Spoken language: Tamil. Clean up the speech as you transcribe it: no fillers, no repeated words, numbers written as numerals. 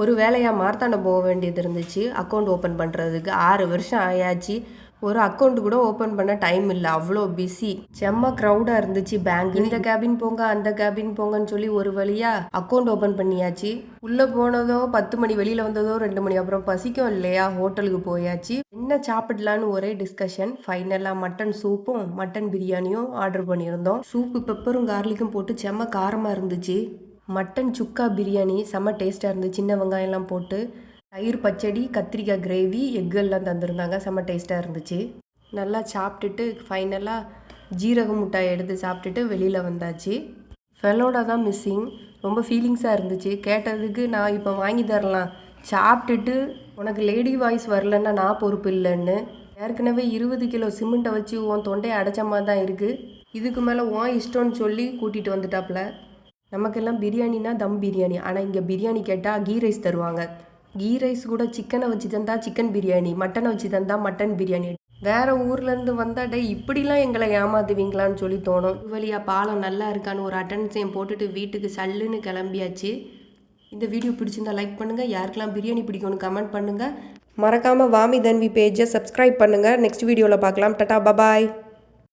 ஒரு வேலையாக மார்த்தாண்ட போக வேண்டியது இருந்துச்சு அக்கௌண்ட் ஓப்பன் பண்ணுறதுக்கு. 6 வருஷம் ஆயாச்சு. ஒரு அக்கௌண்ட் கூட ஓப்பன் பண்ண டைம் இல்லை, அவ்வளோ பிஸி. செம்ம க்ரௌடாக இருந்துச்சு பேங்க். இந்த கேபின் போங்க அந்த கேபின் போங்கன்னு சொல்லி ஒரு வழியாக அக்கௌண்ட் ஓப்பன் பண்ணியாச்சு. உள்ளே போனதோ 10 மணி, வெளியில் வந்ததோ 2 மணி. அப்புறம் பசிக்கும் இல்லையா, ஹோட்டலுக்கு போயாச்சு. என்ன சாப்பிடலான்னு ஒரே டிஸ்கஷன். ஃபைனலாக மட்டன் சூப்பும் மட்டன் பிரியாணியும் ஆர்டர் பண்ணியிருந்தோம். சூப்பு பெப்பரும் கார்லிக்கும் போட்டு செம்ம காரமாக இருந்துச்சு. மட்டன் சுக்கா பிரியாணி செம்ம டேஸ்ட்டாக இருந்துச்சு. சின்ன வெங்காயம்லாம் போட்டு தயிர் பச்சடி, கத்திரிக்காய் கிரேவி, எக்கெல்லாம் தந்துருந்தாங்க. செம்ம டேஸ்ட்டாக இருந்துச்சு. நல்லா சாப்பிட்டுட்டு ஃபைனலாக ஜீரக மிட்டாய் எடுத்து சாப்பிட்டுட்டு வெளியில் வந்தாச்சு. ஃபெலோடா தான் மிஸ்ஸிங். ரொம்ப ஃபீலிங்ஸாக இருந்துச்சு. கேட்டதுக்கு நான் இப்போ வாங்கி தரலாம், சாப்பிட்டுட்டு உனக்கு லேடி வாய்ஸ் வரலன்னா நான் பொறுப்பு இல்லைன்னு. ஏற்கனவே 20 கிலோ சிமெண்ட்டை வச்சு உன் தொண்டையை அடைச்ச மாதிரி தான் இருக்குது, இதுக்கு மேலே உன் இஷ்டம்னு சொல்லி கூட்டிகிட்டு வந்துட்டாப்புல. நமக்கெல்லாம் பிரியாணினா தம் பிரியாணி, ஆனால் இங்கே பிரியாணி கேட்டால் கீ ரைஸ் தருவாங்க. கீ ரைஸ் கூட சிக்கனை வச்சு தந்தா சிக்கன் பிரியாணி, மட்டனை வச்சு தந்தா மட்டன் பிரியாணி. வேறு ஊர்லேருந்து வந்தால் டே இப்படிலாம் எங்களை ஏமாத்துவீங்களான்னு சொல்லி தோணும். ஒரு வழியாக பாலம் நல்லா இருக்கான்னு ஒரு அட்டென்ஷன் போட்டுட்டு வீட்டுக்கு சல்லுன்னு கிளம்பியாச்சு. இந்த வீடியோ பிடிச்சிருந்தா லைக் பண்ணுங்கள். யாருக்கெல்லாம் பிரியாணி பிடிக்கும்னு கமெண்ட் பண்ணுங்கள். மறக்காமல் வாமி தன்வி பேஜை சப்ஸ்கிரைப் பண்ணுங்கள். நெக்ஸ்ட் வீடியோவில் பார்க்கலாம். டாடா, பபாய்.